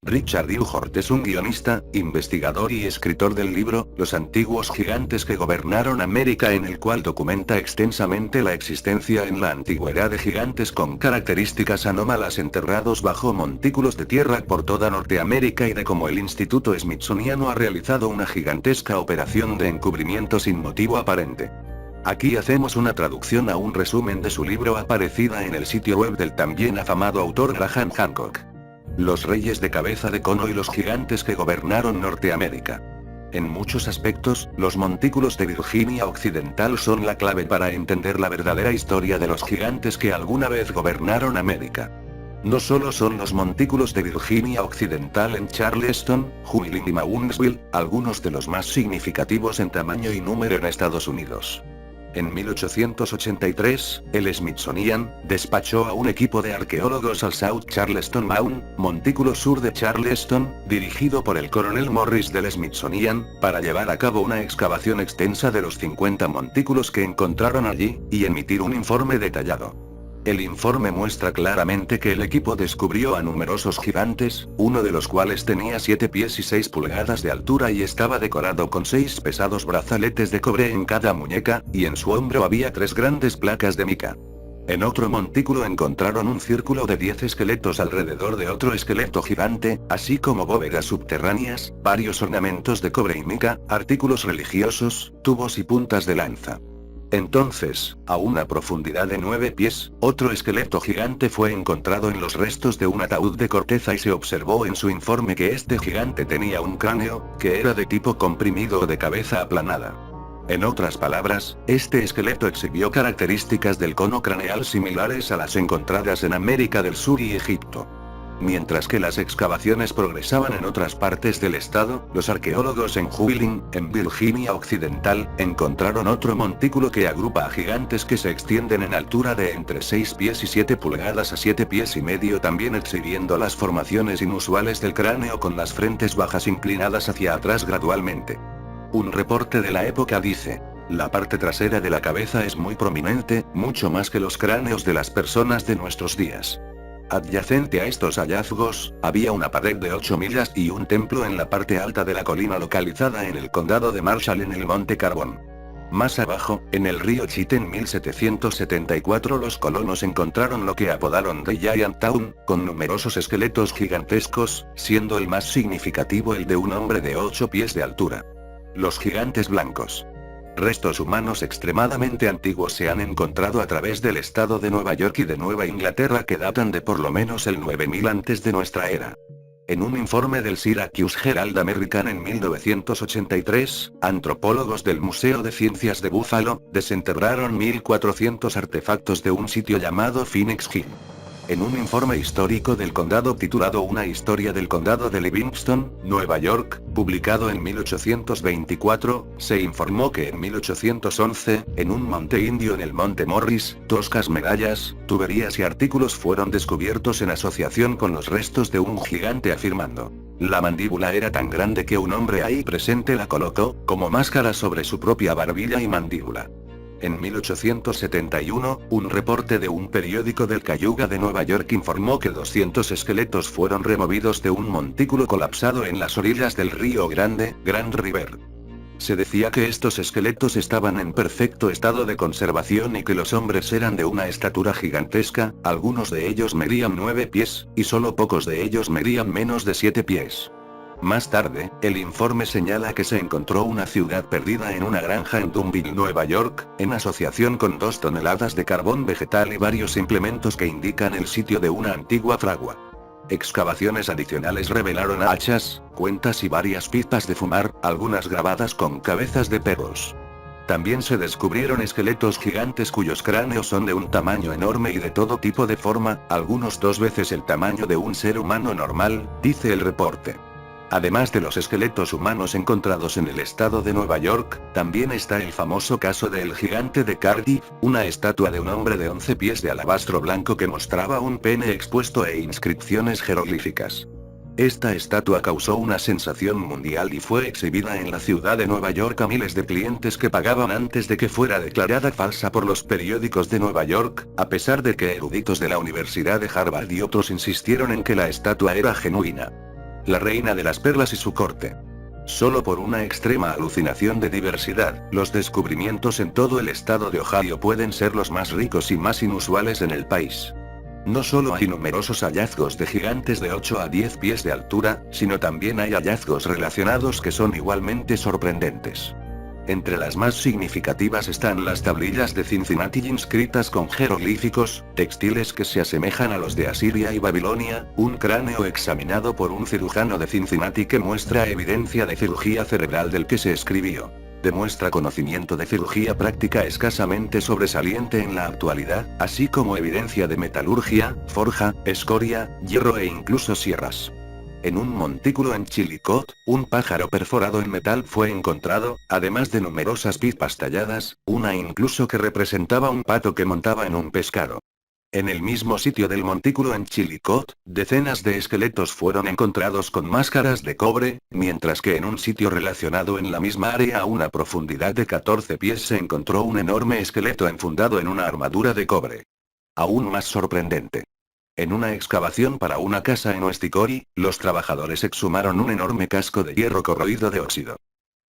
Richard U. Hort es un guionista, investigador y escritor del libro, Los antiguos gigantes que gobernaron América, en el cual documenta extensamente la existencia en la antigüedad de gigantes con características anómalas enterrados bajo montículos de tierra por toda Norteamérica y de cómo el Instituto Smithsoniano ha realizado una gigantesca operación de encubrimiento sin motivo aparente. Aquí hacemos una traducción a un resumen de su libro aparecida en el sitio web del también afamado autor Graham Hancock. Los reyes de cabeza de cono y los gigantes que gobernaron Norteamérica. En muchos aspectos, los montículos de Virginia Occidental son la clave para entender la verdadera historia de los gigantes que alguna vez gobernaron América. No solo son los montículos de Virginia Occidental en Charleston, Wheeling y Moundsville, algunos de los más significativos en tamaño y número en Estados Unidos. En 1883, el Smithsonian despachó a un equipo de arqueólogos al South Charleston Mound, montículo sur de Charleston, dirigido por el coronel Morris del Smithsonian, para llevar a cabo una excavación extensa de los 50 montículos que encontraron allí, y emitir un informe detallado. El informe muestra claramente que el equipo descubrió a numerosos gigantes, uno de los cuales tenía 7 pies y 6 pulgadas de altura y estaba decorado con 6 pesados brazaletes de cobre en cada muñeca, y en su hombro había 3 grandes placas de mica. En otro montículo encontraron un círculo de 10 esqueletos alrededor de otro esqueleto gigante, así como bóvedas subterráneas, varios ornamentos de cobre y mica, artículos religiosos, tubos y puntas de lanza. Entonces, a una profundidad de 9 pies, otro esqueleto gigante fue encontrado en los restos de un ataúd de corteza y se observó en su informe que este gigante tenía un cráneo, que era de tipo comprimido o de cabeza aplanada. En otras palabras, este esqueleto exhibió características del cono craneal similares a las encontradas en América del Sur y Egipto. Mientras que las excavaciones progresaban en otras partes del estado, los arqueólogos en Wheeling, en Virginia Occidental, encontraron otro montículo que agrupa a gigantes que se extienden en altura de entre 6 pies y 7 pulgadas a 7 pies y medio, también exhibiendo las formaciones inusuales del cráneo con las frentes bajas inclinadas hacia atrás gradualmente. Un reporte de la época dice: la parte trasera de la cabeza es muy prominente, mucho más que los cráneos de las personas de nuestros días. Adyacente a estos hallazgos, había una pared de 8 millas y un templo en la parte alta de la colina localizada en el condado de Marshall en el Monte Carbón. Más abajo, en el río Cheat en 1774 los colonos encontraron lo que apodaron The Giant Town, con numerosos esqueletos gigantescos, siendo el más significativo el de un hombre de 8 pies de altura. Los gigantes blancos. Restos humanos extremadamente antiguos se han encontrado a través del estado de Nueva York y de Nueva Inglaterra que datan de por lo menos el 9000 antes de nuestra era. En un informe del Syracuse Herald American en 1983, antropólogos del Museo de Ciencias de Buffalo desenterraron 1400 artefactos de un sitio llamado Phoenix Hill. En un informe histórico del condado titulado Una historia del condado de Livingston, Nueva York, publicado en 1824, se informó que en 1811, en un monte indio en el Monte Morris, toscas medallas, tuberías y artículos fueron descubiertos en asociación con los restos de un gigante, afirmando: la mandíbula era tan grande que un hombre ahí presente la colocó, como máscara sobre su propia barbilla y mandíbula. En 1871, un reporte de un periódico del Cayuga de Nueva York informó que 200 esqueletos fueron removidos de un montículo colapsado en las orillas del río Grande, Grand River. Se decía que estos esqueletos estaban en perfecto estado de conservación y que los hombres eran de una estatura gigantesca, algunos de ellos medían 9 pies, y solo pocos de ellos medían menos de 7 pies. Más tarde, el informe señala que se encontró una ciudad perdida en una granja en Dunville, Nueva York, en asociación con 2 toneladas de carbón vegetal y varios implementos que indican el sitio de una antigua fragua. Excavaciones adicionales revelaron hachas, cuentas y varias pipas de fumar, algunas grabadas con cabezas de perros. También se descubrieron esqueletos gigantes cuyos cráneos son de un tamaño enorme y de todo tipo de forma, algunos 2 veces el tamaño de un ser humano normal, dice el reporte. Además de los esqueletos humanos encontrados en el estado de Nueva York, también está el famoso caso del gigante de Cardiff, una estatua de un hombre de 11 pies de alabastro blanco que mostraba un pene expuesto e inscripciones jeroglíficas. Esta estatua causó una sensación mundial y fue exhibida en la ciudad de Nueva York a miles de clientes que pagaban antes de que fuera declarada falsa por los periódicos de Nueva York, a pesar de que eruditos de la Universidad de Harvard y otros insistieron en que la estatua era genuina. la reina de las perlas y su corte. Solo por una extrema alucinación de diversidad, los descubrimientos en todo el estado de Ohio pueden ser los más ricos y más inusuales en el país. No solo hay numerosos hallazgos de gigantes de 8 a 10 pies de altura, sino también hay hallazgos relacionados que son igualmente sorprendentes. Entre las más significativas están las tablillas de Cincinnati inscritas con jeroglíficos, textiles que se asemejan a los de Asiria y Babilonia, un cráneo examinado por un cirujano de Cincinnati que muestra evidencia de cirugía cerebral del que se escribió. Demuestra conocimiento de cirugía práctica escasamente sobresaliente en la actualidad, así como evidencia de metalurgia, forja, escoria, hierro e incluso sierras. En un montículo en Chillicothe, un pájaro perforado en metal fue encontrado, además de numerosas pipas talladas, una incluso que representaba un pato que montaba en un pescado. En el mismo sitio del montículo en Chillicothe, decenas de esqueletos fueron encontrados con máscaras de cobre, mientras que en un sitio relacionado en la misma área a una profundidad de 14 pies se encontró un enorme esqueleto enfundado en una armadura de cobre. Aún más sorprendente. En una excavación para una casa en Westicori, los trabajadores exhumaron un enorme casco de hierro corroído de óxido.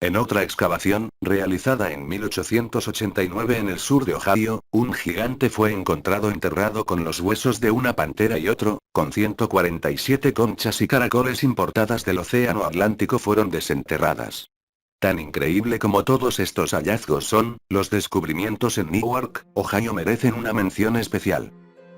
En otra excavación, realizada en 1889 en el sur de Ohio, un gigante fue encontrado enterrado con los huesos de una pantera y otro, con 147 conchas y caracoles importadas del Océano Atlántico fueron desenterradas. Tan increíble como todos estos hallazgos son, los descubrimientos en Newark, Ohio merecen una mención especial.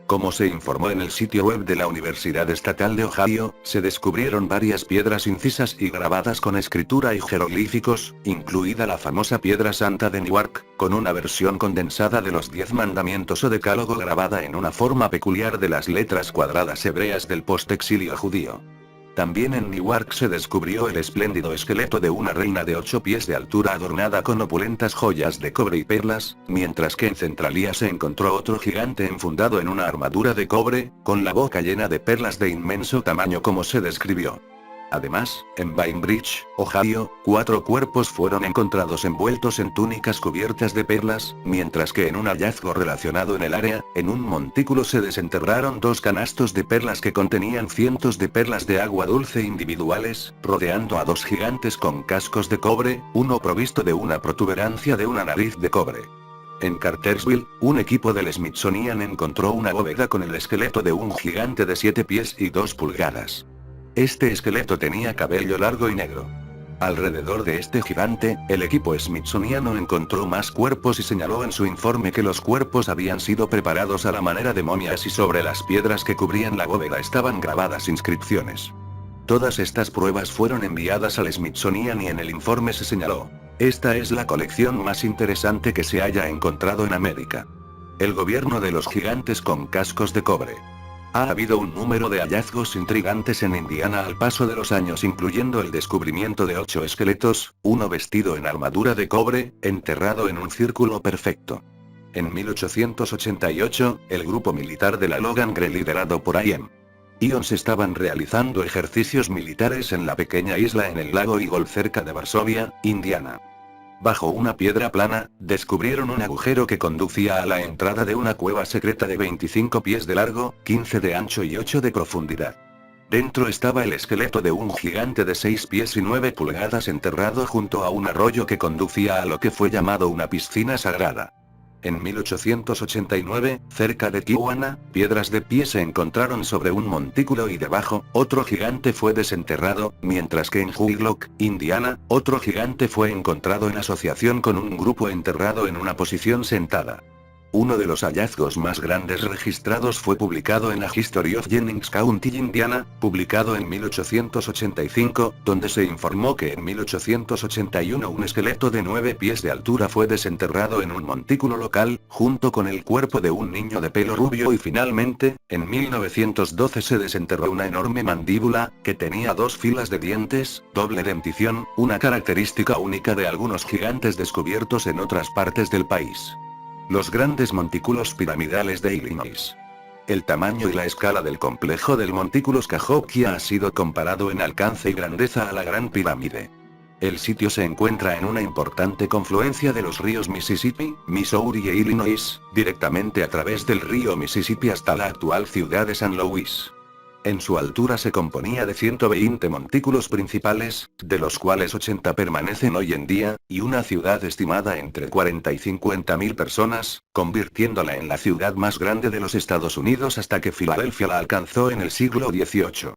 Como se informó en el sitio web de la Universidad Estatal de Ohio, se descubrieron varias piedras incisas y grabadas con escritura y jeroglíficos, incluida la famosa Piedra Santa de Newark, con una versión condensada de los 10 mandamientos o decálogo grabada en una forma peculiar de las letras cuadradas hebreas del postexilio judío. También en Newark se descubrió el espléndido esqueleto de una reina de 8 pies de altura adornada con opulentas joyas de cobre y perlas, mientras que en Centralia se encontró otro gigante enfundado en una armadura de cobre, con la boca llena de perlas de inmenso tamaño como se describió. Además, en Bainbridge, Ohio, 4 cuerpos fueron encontrados envueltos en túnicas cubiertas de perlas, mientras que en un hallazgo relacionado en el área, en un montículo se desenterraron 2 canastos de perlas que contenían cientos de perlas de agua dulce individuales, rodeando a 2 gigantes con cascos de cobre, uno provisto de una protuberancia de una nariz de cobre. En Cartersville, un equipo del Smithsonian encontró una bóveda con el esqueleto de un gigante de 7 pies y 2 pulgadas. Este esqueleto tenía cabello largo y negro. Alrededor de este gigante, el equipo smithsoniano encontró más cuerpos y señaló en su informe que los cuerpos habían sido preparados a la manera de momias y sobre las piedras que cubrían la bóveda estaban grabadas inscripciones. Todas estas pruebas fueron enviadas al Smithsonian y en el informe se señaló: esta es la colección más interesante que se haya encontrado en América. El gobierno de los gigantes con cascos de cobre. Ha habido un número de hallazgos intrigantes en Indiana al paso de los años, incluyendo el descubrimiento de 8 esqueletos, uno vestido en armadura de cobre, enterrado en un círculo perfecto. En 1888, el grupo militar de la Logan Gre liderado por I.M. Ions estaban realizando ejercicios militares en la pequeña isla en el lago Eagle cerca de Varsovia, Indiana. Bajo una piedra plana, descubrieron un agujero que conducía a la entrada de una cueva secreta de 25 pies de largo, 15 de ancho y 8 de profundidad. Dentro estaba el esqueleto de un gigante de 6 pies y 9 pulgadas enterrado junto a un arroyo que conducía a lo que fue llamado una piscina sagrada. En 1889, cerca de Tijuana, piedras de pie se encontraron sobre un montículo y debajo, otro gigante fue desenterrado, mientras que en Huylock, Indiana, otro gigante fue encontrado en asociación con un grupo enterrado en una posición sentada. Uno de los hallazgos más grandes registrados fue publicado en la History of Jennings County, Indiana, publicado en 1885, donde se informó que en 1881 un esqueleto de 9 pies de altura fue desenterrado en un montículo local, junto con el cuerpo de un niño de pelo rubio y finalmente, en 1912 se desenterró una enorme mandíbula, que tenía 2 filas de dientes, doble dentición, una característica única de algunos gigantes descubiertos en otras partes del país. Los grandes montículos piramidales de Illinois. El tamaño y la escala del complejo del montículo Cahokia ha sido comparado en alcance y grandeza a la Gran Pirámide. El sitio se encuentra en una importante confluencia de los ríos Mississippi, Missouri e Illinois, directamente a través del río Mississippi hasta la actual ciudad de San Luis. En su altura se componía de 120 montículos principales, de los cuales 80 permanecen hoy en día, y una ciudad estimada entre 40 y 50.000 personas, convirtiéndola en la ciudad más grande de los Estados Unidos hasta que Filadelfia la alcanzó en el siglo XVIII.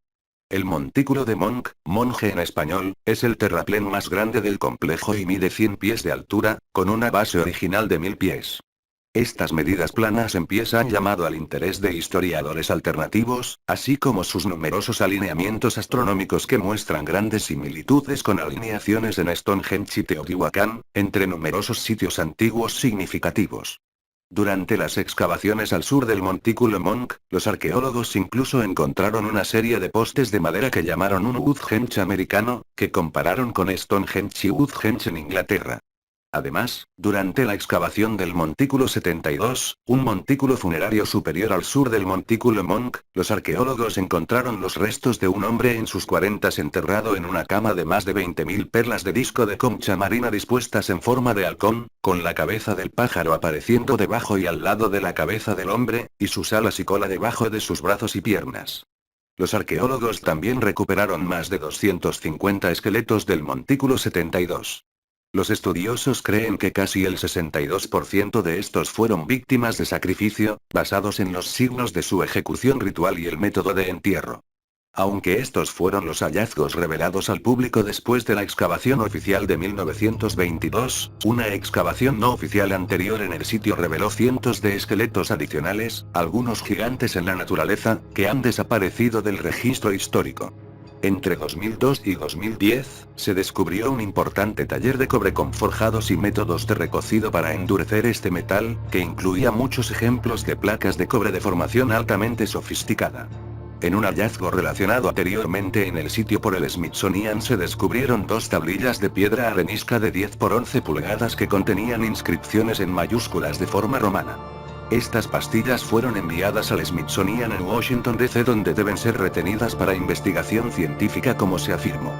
El montículo de Monk, monje en español, es el terraplén más grande del complejo y mide 100 pies de altura, con una base original de 1000 pies. Estas medidas planas en pies han llamado al interés de historiadores alternativos, así como sus numerosos alineamientos astronómicos que muestran grandes similitudes con alineaciones en Stonehenge y Teotihuacán, entre numerosos sitios antiguos significativos. Durante las excavaciones al sur del montículo Monk, los arqueólogos incluso encontraron una serie de postes de madera que llamaron un Woodhenge americano, que compararon con Stonehenge y Woodhenge en Inglaterra. Además, durante la excavación del montículo 72, un montículo funerario superior al sur del montículo Monk, los arqueólogos encontraron los restos de un hombre en sus 40 enterrado en una cama de más de 20.000 perlas de disco de concha marina dispuestas en forma de halcón, con la cabeza del pájaro apareciendo debajo y al lado de la cabeza del hombre, y sus alas y cola debajo de sus brazos y piernas. Los arqueólogos también recuperaron más de 250 esqueletos del montículo 72. Los estudiosos creen que casi el 62% de estos fueron víctimas de sacrificio, basados en los signos de su ejecución ritual y el método de entierro. Aunque estos fueron los hallazgos revelados al público después de la excavación oficial de 1922, una excavación no oficial anterior en el sitio reveló cientos de esqueletos adicionales, algunos gigantes en la naturaleza, que han desaparecido del registro histórico. Entre 2002 y 2010, se descubrió un importante taller de cobre con forjados y métodos de recocido para endurecer este metal, que incluía muchos ejemplos de placas de cobre de formación altamente sofisticada. En un hallazgo relacionado anteriormente en el sitio por el Smithsonian se descubrieron 2 tablillas de piedra arenisca de 10 por 11 pulgadas que contenían inscripciones en mayúsculas de forma romana. Estas pastillas fueron enviadas al Smithsonian en Washington DC, donde deben ser retenidas para investigación científica, como se afirmó.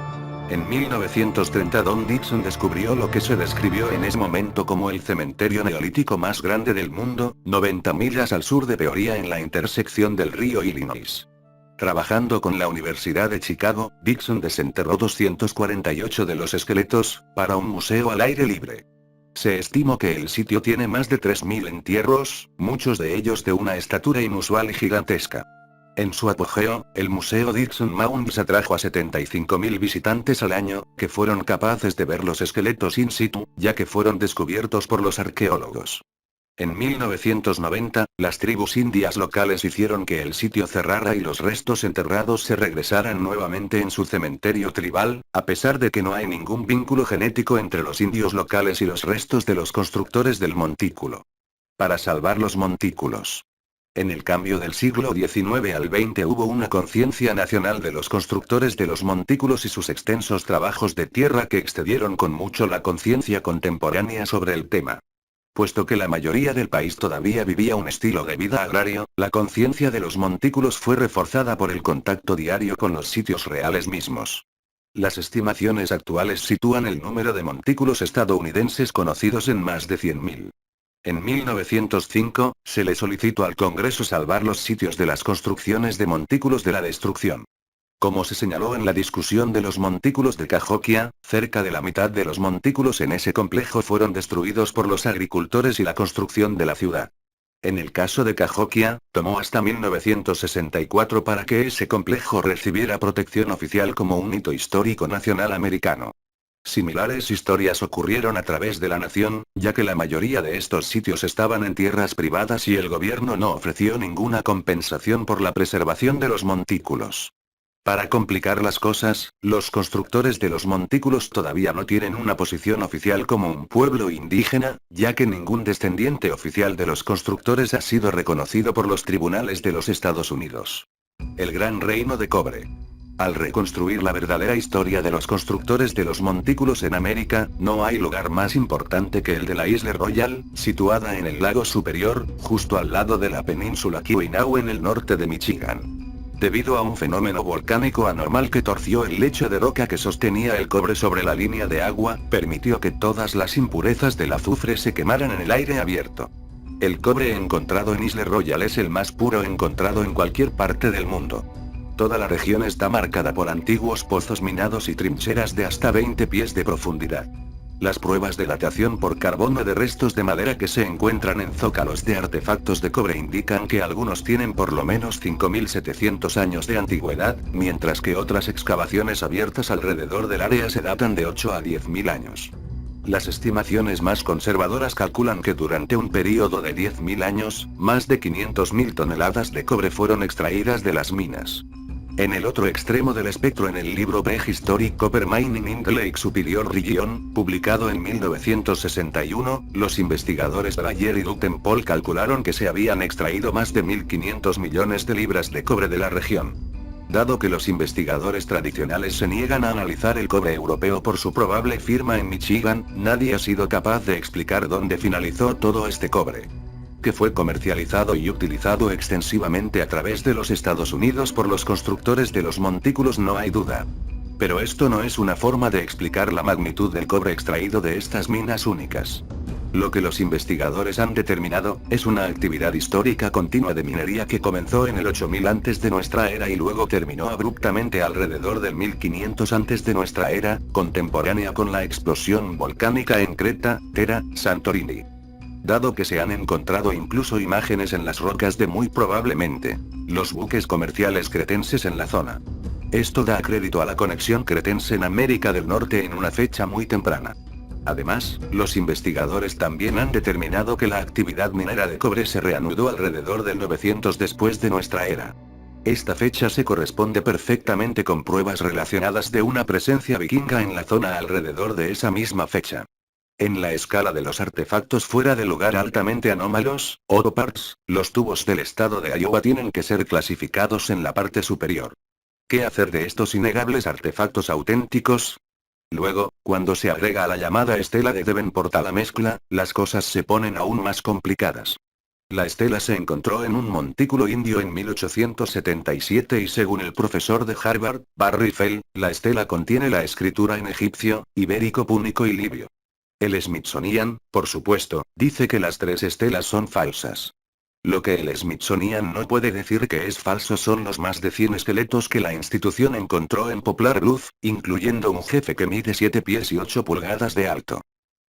En 1930 Don Dixon descubrió lo que se describió en ese momento como el cementerio neolítico más grande del mundo, 90 millas al sur de Peoria en la intersección del río Illinois. Trabajando con la Universidad de Chicago, Dixon desenterró 248 de los esqueletos, para un museo al aire libre. Se estimó que el sitio tiene más de 3.000 entierros, muchos de ellos de una estatura inusual y gigantesca. En su apogeo, el Museo Dixon Mounds atrajo a 75.000 visitantes al año, que fueron capaces de ver los esqueletos in situ, ya que fueron descubiertos por los arqueólogos. En 1990, las tribus indias locales hicieron que el sitio cerrara y los restos enterrados se regresaran nuevamente en su cementerio tribal, a pesar de que no hay ningún vínculo genético entre los indios locales y los restos de los constructores del montículo. Para salvar los montículos. En el cambio del siglo XIX al XX hubo una conciencia nacional de los constructores de los montículos y sus extensos trabajos de tierra que excedieron con mucho la conciencia contemporánea sobre el tema. Puesto que la mayoría del país todavía vivía un estilo de vida agrario, la conciencia de los montículos fue reforzada por el contacto diario con los sitios reales mismos. Las estimaciones actuales sitúan el número de montículos estadounidenses conocidos en más de 100.000. En 1905, se le solicitó al Congreso salvar los sitios de las construcciones de montículos de la destrucción. Como se señaló en la discusión de los montículos de Cahokia, cerca de la mitad de los montículos en ese complejo fueron destruidos por los agricultores y la construcción de la ciudad. En el caso de Cahokia, tomó hasta 1964 para que ese complejo recibiera protección oficial como un hito histórico nacional americano. Similares historias ocurrieron a través de la nación, ya que la mayoría de estos sitios estaban en tierras privadas y el gobierno no ofreció ninguna compensación por la preservación de los montículos. Para complicar las cosas, los constructores de los montículos todavía no tienen una posición oficial como un pueblo indígena, ya que ningún descendiente oficial de los constructores ha sido reconocido por los tribunales de los Estados Unidos. El Gran Reino de Cobre. Al reconstruir la verdadera historia de los constructores de los montículos en América, no hay lugar más importante que el de la Isla Royal, situada en el lago Superior, justo al lado de la península Keweenaw en el norte de Michigan. Debido a un fenómeno volcánico anormal que torció el lecho de roca que sostenía el cobre sobre la línea de agua, permitió que todas las impurezas del azufre se quemaran en el aire abierto. El cobre encontrado en Isla Royal es el más puro encontrado en cualquier parte del mundo. Toda la región está marcada por antiguos pozos minados y trincheras de hasta 20 pies de profundidad. Las pruebas de datación por carbono de restos de madera que se encuentran en zócalos de artefactos de cobre indican que algunos tienen por lo menos 5.700 años de antigüedad, mientras que otras excavaciones abiertas alrededor del área se datan de 8 a 10.000 años. Las estimaciones más conservadoras calculan que durante un periodo de 10.000 años, más de 500.000 toneladas de cobre fueron extraídas de las minas. En el otro extremo del espectro, en el libro Prehistoric Copper Mining in the Lake Superior Region, publicado en 1961, los investigadores Dreyer y Dutenpol calcularon que se habían extraído más de 1.500 millones de libras de cobre de la región. Dado que los investigadores tradicionales se niegan a analizar el cobre europeo por su probable firma en Michigan, nadie ha sido capaz de explicar dónde finalizó todo este cobre. Que fue comercializado y utilizado extensivamente a través de los Estados Unidos por los constructores de los montículos, no hay duda. Pero esto no es una forma de explicar la magnitud del cobre extraído de estas minas únicas. Lo que los investigadores han determinado, es una actividad histórica continua de minería que comenzó en el 8000 antes de nuestra era y luego terminó abruptamente alrededor del 1500 antes de nuestra era, contemporánea con la explosión volcánica en Creta, Tera, Santorini. Dado que se han encontrado incluso imágenes en las rocas de muy probablemente los buques comerciales cretenses en la zona. Esto da crédito a la conexión cretense en América del Norte en una fecha muy temprana. Además, los investigadores también han determinado que la actividad minera de cobre se reanudó alrededor del 900 después de nuestra era. Esta fecha se corresponde perfectamente con pruebas relacionadas de una presencia vikinga en la zona alrededor de esa misma fecha. En la escala de los artefactos fuera de lugar altamente anómalos, o parts, los tubos del estado de Iowa tienen que ser clasificados en la parte superior. ¿Qué hacer de estos innegables artefactos auténticos? Luego, cuando se agrega a la llamada estela de Davenport a la mezcla, las cosas se ponen aún más complicadas. La estela se encontró en un montículo indio en 1877 y según el profesor de Harvard, Barry Fell, la estela contiene la escritura en egipcio, ibérico, púnico y libio. El Smithsonian, por supuesto, dice que las tres estelas son falsas. Lo que el Smithsonian no puede decir que es falso son los más de 100 esqueletos que la institución encontró en Poplar Bluff, incluyendo un jefe que mide 7 pies y 8 pulgadas de alto.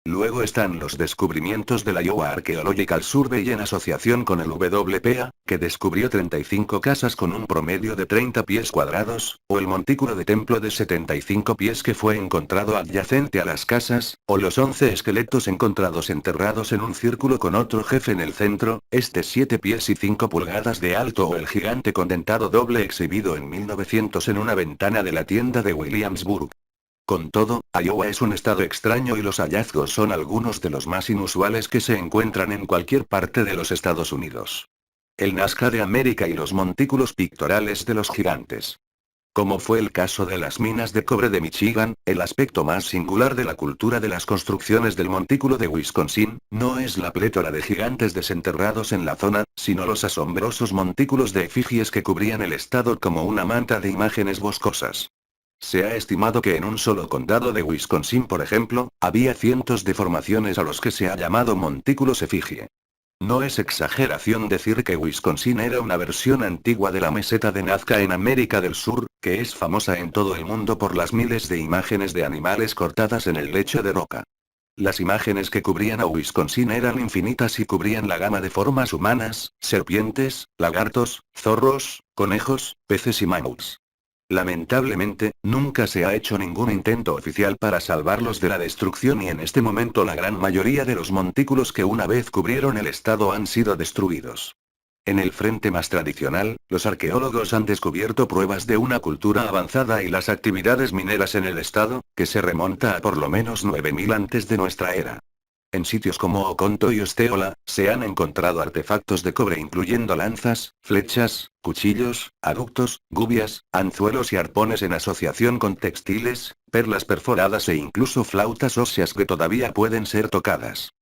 Luego están los descubrimientos de la Iowa Archaeological Survey en asociación con el WPA, que descubrió 35 casas con un promedio de 30 pies cuadrados, o el montículo de templo de 75 pies que fue encontrado adyacente a las casas, o los 11 esqueletos encontrados enterrados en un círculo con otro jefe en el centro, 7 pies y 5 pulgadas de alto, o el gigante condentado doble exhibido en 1900 en una ventana de la tienda de Williamsburg. Con todo, Iowa es un estado extraño y los hallazgos son algunos de los más inusuales que se encuentran en cualquier parte de los Estados Unidos. El Nazca de América y los montículos pictoriales de los gigantes. Como fue el caso de las minas de cobre de Michigan, el aspecto más singular de la cultura de las construcciones del montículo de Wisconsin, no es la plétora de gigantes desenterrados en la zona, sino los asombrosos montículos de efigies que cubrían el estado como una manta de imágenes boscosas. Se ha estimado que en un solo condado de Wisconsin, por ejemplo, había cientos de formaciones a los que se ha llamado montículos efigie. No es exageración decir que Wisconsin era una versión antigua de la meseta de Nazca en América del Sur, que es famosa en todo el mundo por las miles de imágenes de animales cortadas en el lecho de roca. Las imágenes que cubrían a Wisconsin eran infinitas y cubrían la gama de formas humanas, serpientes, lagartos, zorros, conejos, peces y mamuts. Lamentablemente, nunca se ha hecho ningún intento oficial para salvarlos de la destrucción y en este momento la gran mayoría de los montículos que una vez cubrieron el estado han sido destruidos. En el frente más tradicional, los arqueólogos han descubierto pruebas de una cultura avanzada y las actividades mineras en el estado, que se remonta a por lo menos 9000 antes de nuestra era. En sitios como Oconto y Osceola, se han encontrado artefactos de cobre incluyendo lanzas, flechas, cuchillos, aductos, gubias, anzuelos y arpones en asociación con textiles, perlas perforadas e incluso flautas óseas que todavía pueden ser tocadas.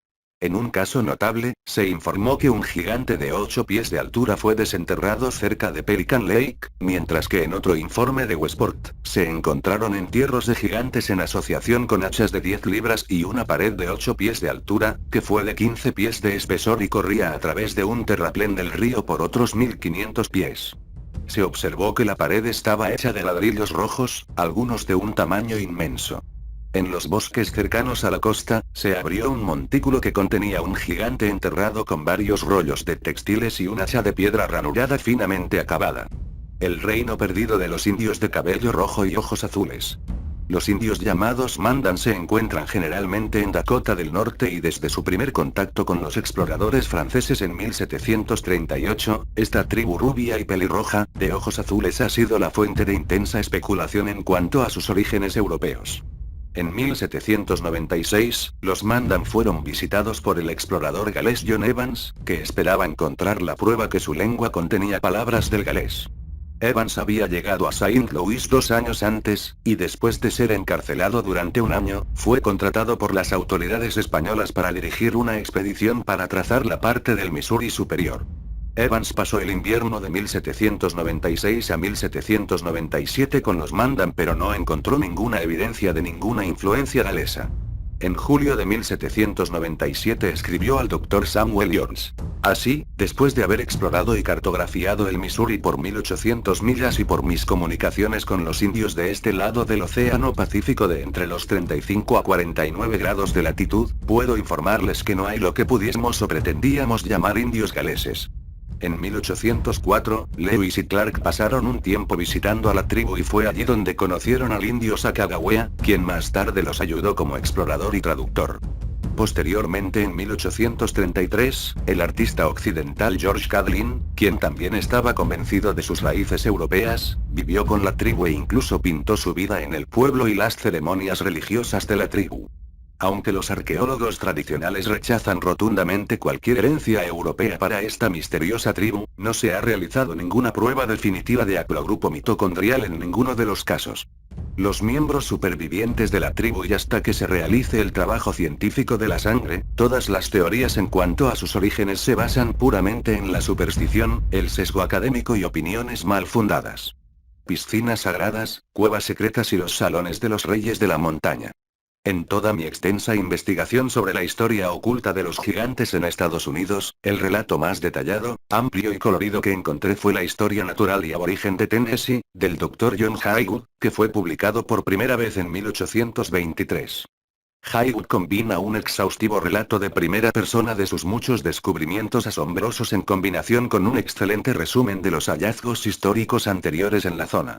En un caso notable, se informó que un gigante de 8 pies de altura fue desenterrado cerca de Pelican Lake, mientras que en otro informe de Westport, se encontraron entierros de gigantes en asociación con hachas de 10 libras y una pared de 8 pies de altura, que fue de 15 pies de espesor y corría a través de un terraplén del río por otros 1500 pies. Se observó que la pared estaba hecha de ladrillos rojos, algunos de un tamaño inmenso. En los bosques cercanos a la costa, se abrió un montículo que contenía un gigante enterrado con varios rollos de textiles y un hacha de piedra ranurada finamente acabada. El reino perdido de los indios de cabello rojo y ojos azules. Los indios llamados Mandan se encuentran generalmente en Dakota del Norte y desde su primer contacto con los exploradores franceses en 1738, esta tribu rubia y pelirroja, de ojos azules ha sido la fuente de intensa especulación en cuanto a sus orígenes europeos. En 1796, los Mandan fueron visitados por el explorador galés John Evans, que esperaba encontrar la prueba que su lengua contenía palabras del galés. Evans había llegado a Saint Louis 2 años antes, y después de ser encarcelado durante un año, fue contratado por las autoridades españolas para dirigir una expedición para trazar la parte del Missouri superior. Evans pasó el invierno de 1796 a 1797 con los Mandan pero no encontró ninguna evidencia de ninguna influencia galesa. En julio de 1797 escribió al Dr. Samuel Jones. Así, después de haber explorado y cartografiado el Missouri por 1800 millas y por mis comunicaciones con los indios de este lado del Océano Pacífico de entre los 35 a 49 grados de latitud, puedo informarles que no hay lo que pudiésemos o pretendíamos llamar indios galeses. En 1804, Lewis y Clark pasaron un tiempo visitando a la tribu y fue allí donde conocieron al indio Sacagawea, quien más tarde los ayudó como explorador y traductor. Posteriormente en 1833, el artista occidental George Cadlin, quien también estaba convencido de sus raíces europeas, vivió con la tribu e incluso pintó su vida en el pueblo y las ceremonias religiosas de la tribu. Aunque los arqueólogos tradicionales rechazan rotundamente cualquier herencia europea para esta misteriosa tribu, no se ha realizado ninguna prueba definitiva de haplogrupo mitocondrial en ninguno de los casos. Los miembros supervivientes de la tribu y hasta que se realice el trabajo científico de la sangre, todas las teorías en cuanto a sus orígenes se basan puramente en la superstición, el sesgo académico y opiniones mal fundadas. Piscinas sagradas, cuevas secretas y los salones de los reyes de la montaña. En toda mi extensa investigación sobre la historia oculta de los gigantes en Estados Unidos, el relato más detallado, amplio y colorido que encontré fue la historia natural y aborigen de Tennessee, del Dr. John Haywood, que fue publicado por primera vez en 1823. Haywood combina un exhaustivo relato de primera persona de sus muchos descubrimientos asombrosos en combinación con un excelente resumen de los hallazgos históricos anteriores en la zona.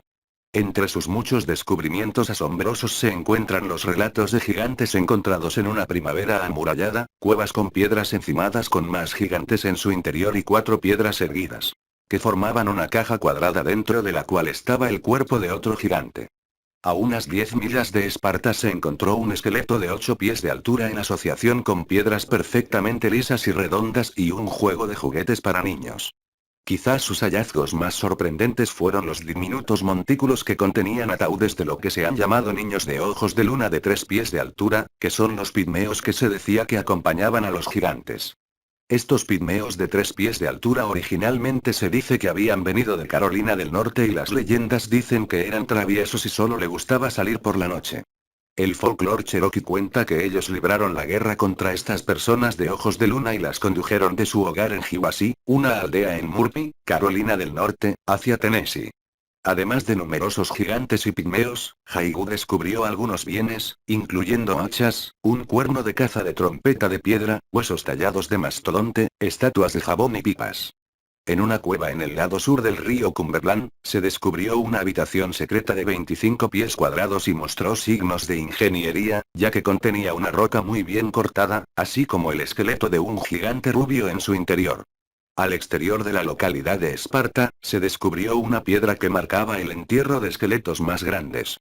Entre sus muchos descubrimientos asombrosos se encuentran los relatos de gigantes encontrados en una primavera amurallada, cuevas con piedras encimadas con más gigantes en su interior y 4 piedras erguidas, que formaban una caja cuadrada dentro de la cual estaba el cuerpo de otro gigante. A unas 10 millas de Esparta se encontró un esqueleto de 8 pies de altura en asociación con piedras perfectamente lisas y redondas y un juego de juguetes para niños. Quizás sus hallazgos más sorprendentes fueron los diminutos montículos que contenían ataúdes de lo que se han llamado niños de ojos de luna de 3 pies de altura, que son los pigmeos que se decía que acompañaban a los gigantes. Estos pigmeos de 3 pies de altura originalmente se dice que habían venido de Carolina del Norte y las leyendas dicen que eran traviesos y solo le gustaba salir por la noche. El folclore cherokee cuenta que ellos libraron la guerra contra estas personas de ojos de luna y las condujeron de su hogar en Hiwassee, una aldea en Murphy, Carolina del Norte, hacia Tennessee. Además de numerosos gigantes y pigmeos, Haywood descubrió algunos bienes, incluyendo hachas, un cuerno de caza de trompeta de piedra, huesos tallados de mastodonte, estatuas de jabón y pipas. En una cueva en el lado sur del río Cumberland, se descubrió una habitación secreta de 25 pies cuadrados y mostró signos de ingeniería, ya que contenía una roca muy bien cortada, así como el esqueleto de un gigante rubio en su interior. Al exterior de la localidad de Esparta, se descubrió una piedra que marcaba el entierro de esqueletos más grandes.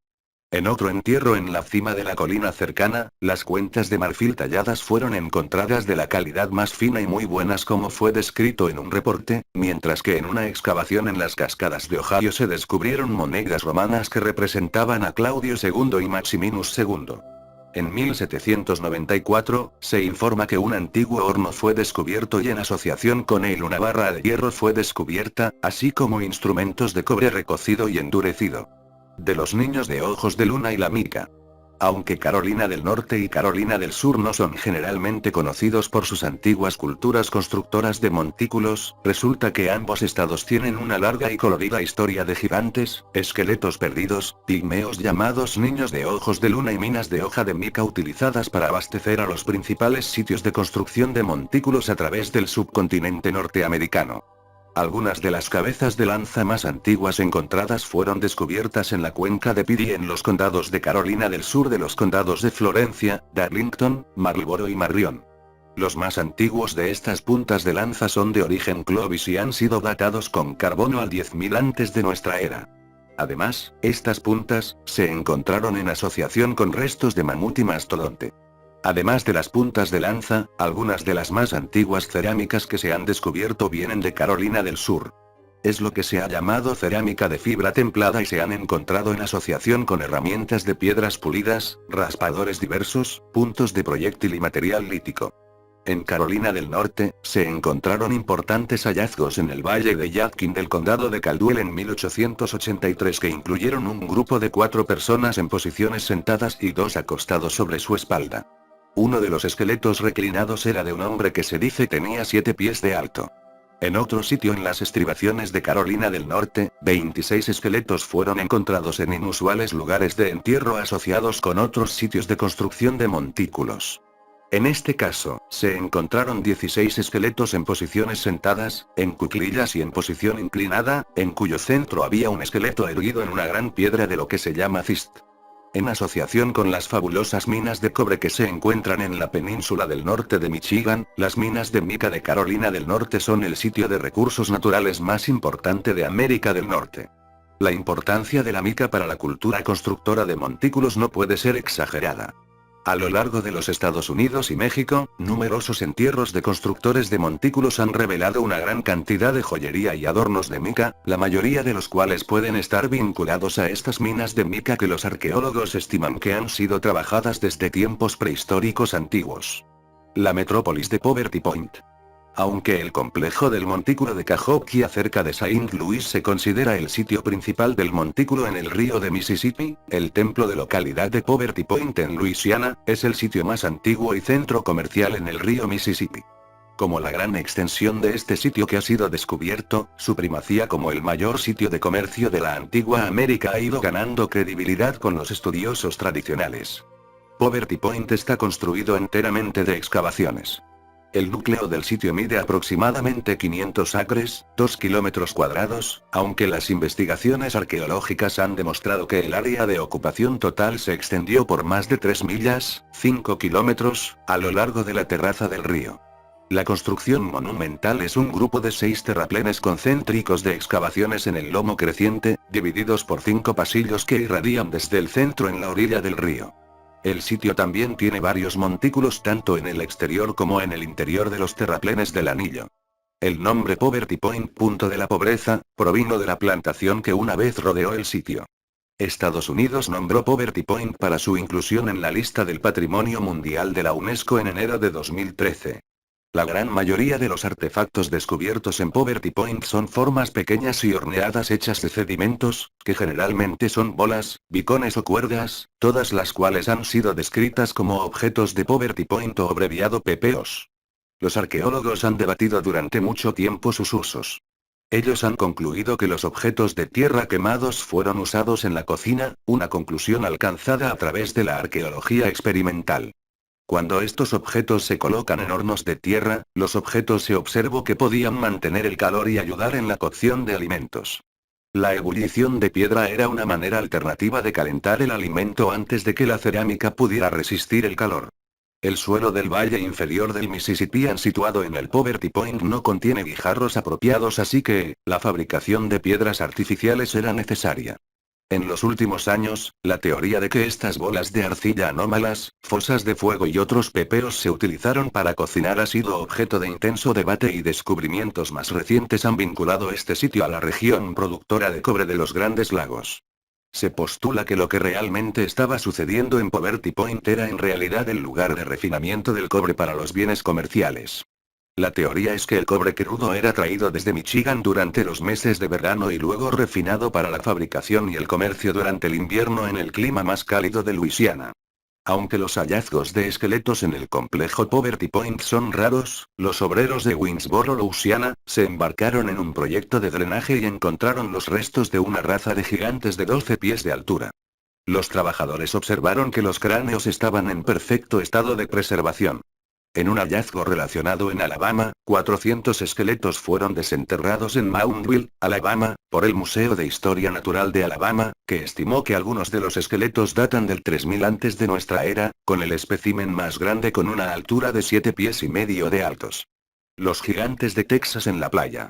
En otro entierro en la cima de la colina cercana, las cuentas de marfil talladas fueron encontradas de la calidad más fina y muy buenas como fue descrito en un reporte, mientras que en una excavación en las cascadas de Ohio se descubrieron monedas romanas que representaban a Claudio II y Maximinus II. En 1794, se informa que un antiguo horno fue descubierto y en asociación con él una barra de hierro fue descubierta, así como instrumentos de cobre recocido y endurecido. De los niños de ojos de luna y la mica. Aunque Carolina del Norte y Carolina del Sur no son generalmente conocidos por sus antiguas culturas constructoras de montículos, resulta que ambos estados tienen una larga y colorida historia de gigantes, esqueletos perdidos, pigmeos llamados niños de ojos de luna y minas de hoja de mica utilizadas para abastecer a los principales sitios de construcción de montículos a través del subcontinente norteamericano. Algunas de las cabezas de lanza más antiguas encontradas fueron descubiertas en la cuenca de Piri en los condados de Carolina del Sur de los condados de Florencia, Darlington, Marlborough y Marion. Los más antiguos de estas puntas de lanza son de origen Clovis y han sido datados con carbono al 10.000 antes de nuestra era. Además, estas puntas se encontraron en asociación con restos de mamut y mastodonte. Además de las puntas de lanza, algunas de las más antiguas cerámicas que se han descubierto vienen de Carolina del Sur. Es lo que se ha llamado cerámica de fibra templada y se han encontrado en asociación con herramientas de piedras pulidas, raspadores diversos, puntos de proyectil y material lítico. En Carolina del Norte, se encontraron importantes hallazgos en el valle de Yadkin del condado de Caldwell en 1883 que incluyeron un grupo de 4 personas en posiciones sentadas y 2 acostados sobre su espalda. Uno de los esqueletos reclinados era de un hombre que se dice tenía 7 pies de alto. En otro sitio en las estribaciones de Carolina del Norte, 26 esqueletos fueron encontrados en inusuales lugares de entierro asociados con otros sitios de construcción de montículos. En este caso, se encontraron 16 esqueletos en posiciones sentadas, en cuclillas y en posición inclinada, en cuyo centro había un esqueleto erguido en una gran piedra de lo que se llama cist. En asociación con las fabulosas minas de cobre que se encuentran en la península del norte de Michigan, las minas de mica de Carolina del Norte son el sitio de recursos naturales más importante de América del Norte. La importancia de la mica para la cultura constructora de montículos no puede ser exagerada. A lo largo de los Estados Unidos y México, numerosos entierros de constructores de montículos han revelado una gran cantidad de joyería y adornos de mica, la mayoría de los cuales pueden estar vinculados a estas minas de mica que los arqueólogos estiman que han sido trabajadas desde tiempos prehistóricos antiguos. La metrópolis de Poverty Point. Aunque el complejo del montículo de Cahokia cerca de Saint Louis se considera el sitio principal del montículo en el río de Mississippi, el templo de localidad de Poverty Point en Luisiana, es el sitio más antiguo y centro comercial en el río Mississippi. Como la gran extensión de este sitio que ha sido descubierto, su primacía como el mayor sitio de comercio de la antigua América ha ido ganando credibilidad con los estudiosos tradicionales. Poverty Point está construido enteramente de excavaciones. El núcleo del sitio mide aproximadamente 500 acres, 2 kilómetros cuadrados, aunque las investigaciones arqueológicas han demostrado que el área de ocupación total se extendió por más de 3 millas, 5 kilómetros, a lo largo de la terraza del río. La construcción monumental es un grupo de 6 terraplenes concéntricos de excavaciones en el lomo creciente, divididos por 5 pasillos que irradian desde el centro en la orilla del río. El sitio también tiene varios montículos tanto en el exterior como en el interior de los terraplenes del anillo. El nombre Poverty Point, punto de la pobreza, provino de la plantación que una vez rodeó el sitio. Estados Unidos nombró Poverty Point para su inclusión en la lista del Patrimonio Mundial de la UNESCO en enero de 2013. La gran mayoría de los artefactos descubiertos en Poverty Point son formas pequeñas y horneadas hechas de sedimentos, que generalmente son bolas, bicones o cuerdas, todas las cuales han sido descritas como objetos de Poverty Point o abreviado PPOs. Los arqueólogos han debatido durante mucho tiempo sus usos. Ellos han concluido que los objetos de tierra quemados fueron usados en la cocina, una conclusión alcanzada a través de la arqueología experimental. Cuando estos objetos se colocan en hornos de tierra, los objetos se observó que podían mantener el calor y ayudar en la cocción de alimentos. La ebullición de piedra era una manera alternativa de calentar el alimento antes de que la cerámica pudiera resistir el calor. El suelo del valle inferior del Mississippi situado en el Poverty Point no contiene guijarros apropiados, así que, la fabricación de piedras artificiales era necesaria. En los últimos años, la teoría de que estas bolas de arcilla anómalas, fosas de fuego y otros pepeos se utilizaron para cocinar ha sido objeto de intenso debate y descubrimientos más recientes han vinculado este sitio a la región productora de cobre de los Grandes Lagos. Se postula que lo que realmente estaba sucediendo en Poverty Point era en realidad el lugar de refinamiento del cobre para los bienes comerciales. La teoría es que el cobre crudo era traído desde Michigan durante los meses de verano y luego refinado para la fabricación y el comercio durante el invierno en el clima más cálido de Luisiana. Aunque los hallazgos de esqueletos en el complejo Poverty Point son raros, los obreros de Winsboro, Louisiana, se embarcaron en un proyecto de drenaje y encontraron los restos de una raza de gigantes de 12 pies de altura. Los trabajadores observaron que los cráneos estaban en perfecto estado de preservación. En un hallazgo relacionado en Alabama, 400 esqueletos fueron desenterrados en Moundsville, Alabama, por el Museo de Historia Natural de Alabama, que estimó que algunos de los esqueletos datan del 3000 antes de nuestra era, con el espécimen más grande con una altura de 7 pies y medio de altos. Los gigantes de Texas en la playa.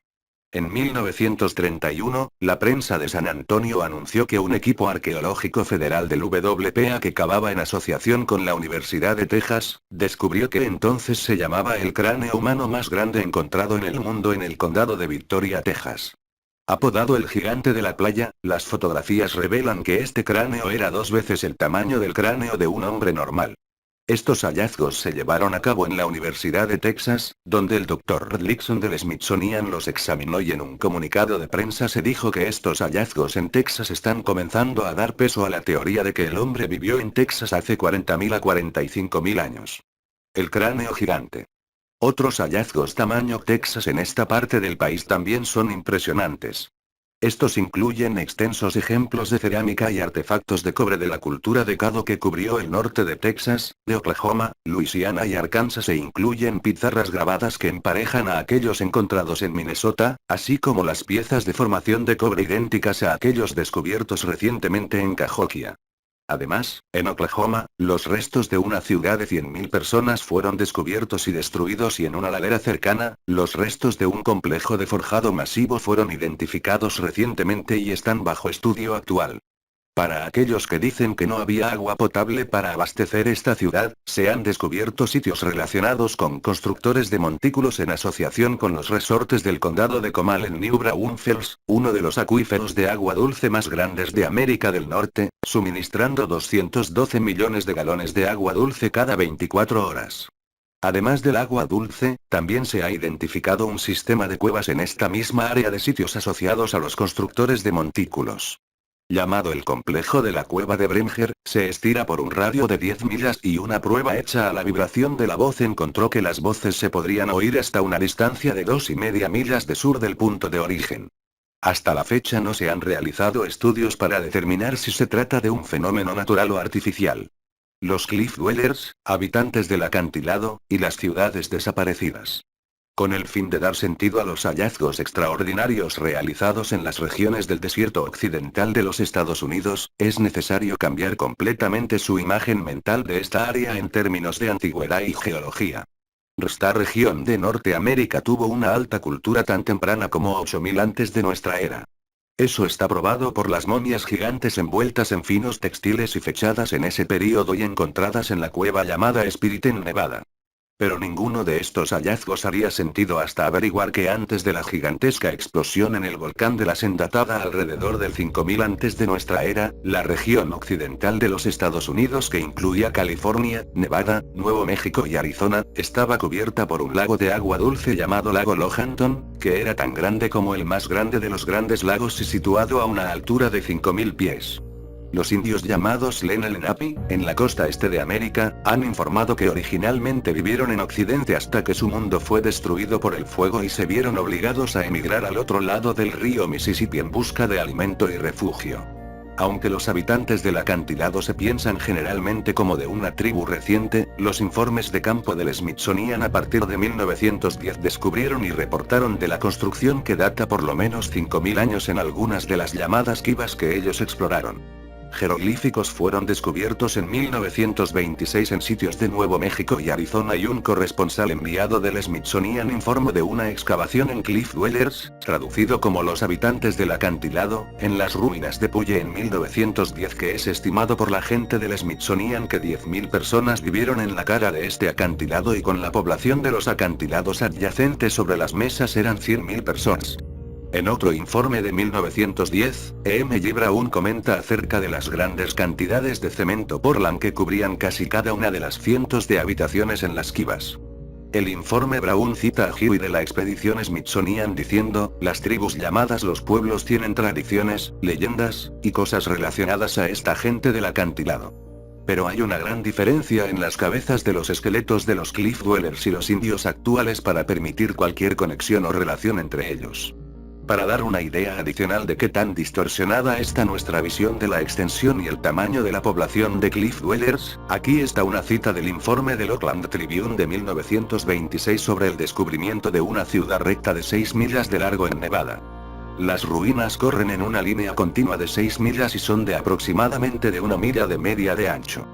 En 1931, la prensa de San Antonio anunció que un equipo arqueológico federal del WPA que cavaba en asociación con la Universidad de Texas, descubrió que entonces se llamaba el cráneo humano más grande encontrado en el mundo en el condado de Victoria, Texas. Apodado el gigante de la playa, las fotografías revelan que este cráneo era 2 veces el tamaño del cráneo de un hombre normal. Estos hallazgos se llevaron a cabo en la Universidad de Texas, donde el Dr. Red Lixon del Smithsonian los examinó y en un comunicado de prensa se dijo que estos hallazgos en Texas están comenzando a dar peso a la teoría de que el hombre vivió en Texas hace 40.000 a 45.000 años. El cráneo gigante. Otros hallazgos tamaño Texas en esta parte del país también son impresionantes. Estos incluyen extensos ejemplos de cerámica y artefactos de cobre de la cultura de Caddo que cubrió el norte de Texas, de Oklahoma, Luisiana y Arkansas e incluyen pizarras grabadas que emparejan a aquellos encontrados en Minnesota, así como las piezas de formación de cobre idénticas a aquellos descubiertos recientemente en Cahokia. Además, en Oklahoma, los restos de una ciudad de 100.000 personas fueron descubiertos y destruidos y en una ladera cercana, los restos de un complejo de forjado masivo fueron identificados recientemente y están bajo estudio actual. Para aquellos que dicen que no había agua potable para abastecer esta ciudad, se han descubierto sitios relacionados con constructores de montículos en asociación con los resortes del condado de Comal en New Braunfels, uno de los acuíferos de agua dulce más grandes de América del Norte, suministrando 212 millones de galones de agua dulce cada 24 horas. Además del agua dulce, también se ha identificado un sistema de cuevas en esta misma área de sitios asociados a los constructores de montículos. Llamado el complejo de la cueva de Bringer, se estira por un radio de 10 millas y una prueba hecha a la vibración de la voz encontró que las voces se podrían oír hasta una distancia de 2,5 millas de sur del punto de origen. Hasta la fecha no se han realizado estudios para determinar si se trata de un fenómeno natural o artificial. Los Cliff Dwellers, habitantes del acantilado, y las ciudades desaparecidas. Con el fin de dar sentido a los hallazgos extraordinarios realizados en las regiones del desierto occidental de los Estados Unidos, es necesario cambiar completamente su imagen mental de esta área en términos de antigüedad y geología. Esta región de Norteamérica tuvo una alta cultura tan temprana como 8000 antes de nuestra era. Eso está probado por las momias gigantes envueltas en finos textiles y fechadas en ese período y encontradas en la cueva llamada Spirit en Nevada. Pero ninguno de estos hallazgos haría sentido hasta averiguar que antes de la gigantesca explosión en el volcán de la Senda datada alrededor del 5000 antes de nuestra era, la región occidental de los Estados Unidos que incluía California, Nevada, Nuevo México y Arizona, estaba cubierta por un lago de agua dulce llamado lago Lohanton, que era tan grande como el más grande de los grandes lagos y situado a una altura de 5000 pies. Los indios llamados Lenape, en la costa este de América, han informado que originalmente vivieron en Occidente hasta que su mundo fue destruido por el fuego y se vieron obligados a emigrar al otro lado del río Mississippi en busca de alimento y refugio. Aunque los habitantes del acantilado se piensan generalmente como de una tribu reciente, los informes de campo del Smithsonian a partir de 1910 descubrieron y reportaron de la construcción que data por lo menos 5000 años en algunas de las llamadas kivas que ellos exploraron. Jeroglíficos fueron descubiertos en 1926 en sitios de Nuevo México y Arizona y un corresponsal enviado del Smithsonian informó de una excavación en Cliff Dwellers, traducido como los habitantes del acantilado, en las ruinas de Puye en 1910 que es estimado por la gente del Smithsonian que 10.000 personas vivieron en la cara de este acantilado y con la población de los acantilados adyacentes sobre las mesas eran 100.000 personas. En otro informe de 1910, E.M.G. Brown comenta acerca de las grandes cantidades de cemento Portland que cubrían casi cada una de las cientos de habitaciones en las kivas. El informe Brown cita a Huey de la expedición Smithsonian diciendo, las tribus llamadas los pueblos tienen tradiciones, leyendas, y cosas relacionadas a esta gente del acantilado. Pero hay una gran diferencia en las cabezas de los esqueletos de los Cliff Dwellers y los indios actuales para permitir cualquier conexión o relación entre ellos. Para dar una idea adicional de qué tan distorsionada está nuestra visión de la extensión y el tamaño de la población de Cliff Dwellers, aquí está una cita del informe del Oakland Tribune de 1926 sobre el descubrimiento de una ciudad recta de 6 millas de largo en Nevada. Las ruinas corren en una línea continua de 6 millas y son de aproximadamente de 1 milla de media de ancho.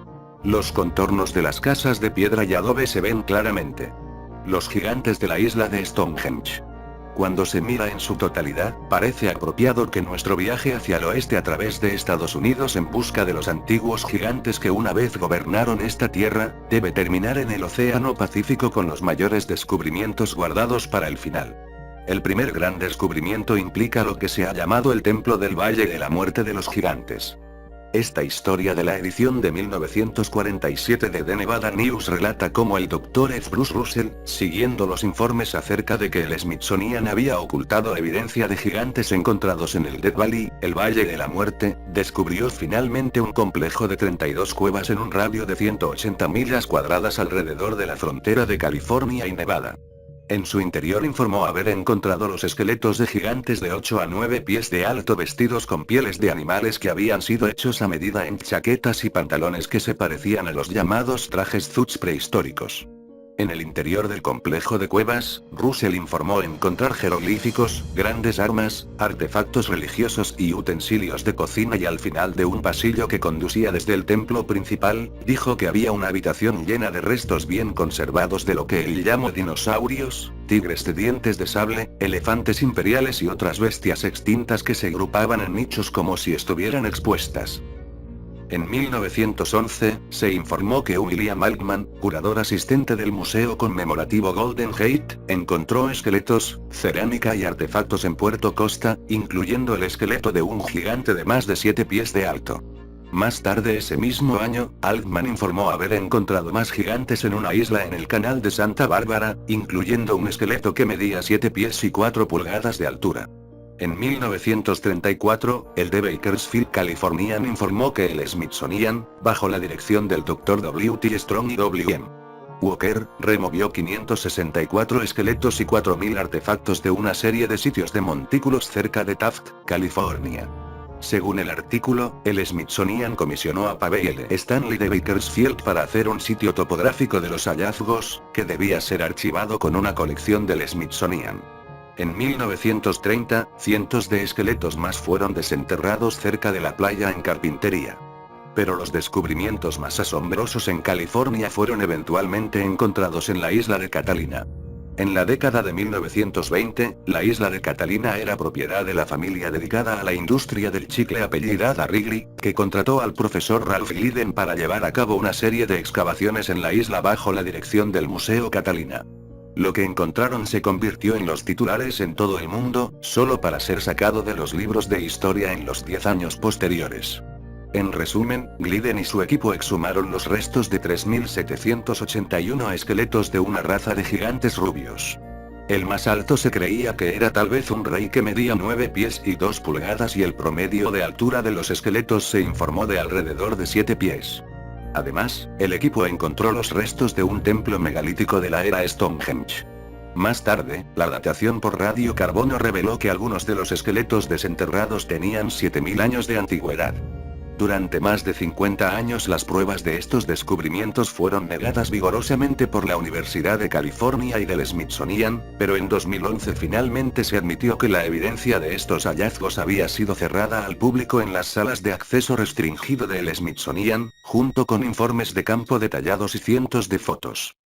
Los contornos de las casas de piedra y adobe se ven claramente. Los gigantes de la isla de Stonehenge. Cuando se mira en su totalidad, parece apropiado que nuestro viaje hacia el oeste a través de Estados Unidos en busca de los antiguos gigantes que una vez gobernaron esta tierra, debe terminar en el Océano Pacífico con los mayores descubrimientos guardados para el final. El primer gran descubrimiento implica lo que se ha llamado el Templo del Valle de la Muerte de los Gigantes. Esta historia de la edición de 1947 de The Nevada News relata cómo el Dr. F. Bruce Russell, siguiendo los informes acerca de que el Smithsonian había ocultado evidencia de gigantes encontrados en el Death Valley, el Valle de la Muerte, descubrió finalmente un complejo de 32 cuevas en un radio de 180 millas cuadradas alrededor de la frontera de California y Nevada. En su interior informó haber encontrado los esqueletos de gigantes de 8 a 9 pies de alto vestidos con pieles de animales que habían sido hechos a medida en chaquetas y pantalones que se parecían a los llamados trajes Zuts prehistóricos. En el interior del complejo de cuevas, Russell informó encontrar jeroglíficos, grandes armas, artefactos religiosos y utensilios de cocina y al final de un pasillo que conducía desde el templo principal, dijo que había una habitación llena de restos bien conservados de lo que él llamó dinosaurios, tigres de dientes de sable, elefantes imperiales y otras bestias extintas que se agrupaban en nichos como si estuvieran expuestas. En 1911, se informó que William Altman, curador asistente del Museo Conmemorativo Golden Gate, encontró esqueletos, cerámica y artefactos en Puerto Costa, incluyendo el esqueleto de un gigante de más de 7 pies de alto. Más tarde ese mismo año, Altman informó haber encontrado más gigantes en una isla en el canal de Santa Bárbara, incluyendo un esqueleto que medía 7 pies y 4 pulgadas de altura. En 1934, el de Bakersfield Californian informó que el Smithsonian, bajo la dirección del Dr. W. T. Strong y W. M. Walker, removió 564 esqueletos y 4.000 artefactos de una serie de sitios de montículos cerca de Taft, California. Según el artículo, el Smithsonian comisionó a Pavey L. Stanley de Bakersfield para hacer un sitio topográfico de los hallazgos, que debía ser archivado con una colección del Smithsonian. En 1930, cientos de esqueletos más fueron desenterrados cerca de la playa en Carpintería. Pero los descubrimientos más asombrosos en California fueron eventualmente encontrados en la isla de Catalina. En la década de 1920, la isla de Catalina era propiedad de la familia dedicada a la industria del chicle apellidada Wrigley, que contrató al profesor Ralph Glidden para llevar a cabo una serie de excavaciones en la isla bajo la dirección del Museo Catalina. Lo que encontraron se convirtió en los titulares en todo el mundo, solo para ser sacado de los libros de historia en los 10 años posteriores. En resumen, Glidden y su equipo exhumaron los restos de 3.781 esqueletos de una raza de gigantes rubios. El más alto se creía que era tal vez un rey que medía 9 pies y 2 pulgadas y el promedio de altura de los esqueletos se informó de alrededor de 7 pies. Además, el equipo encontró los restos de un templo megalítico de la era Stonehenge. Más tarde, la datación por radiocarbono reveló que algunos de los esqueletos desenterrados tenían 7.000 años de antigüedad. Durante más de 50 años las pruebas de estos descubrimientos fueron negadas vigorosamente por la Universidad de California y del Smithsonian, pero en 2011 finalmente se admitió que la evidencia de estos hallazgos había sido cerrada al público en las salas de acceso restringido del Smithsonian, junto con informes de campo detallados y cientos de fotos.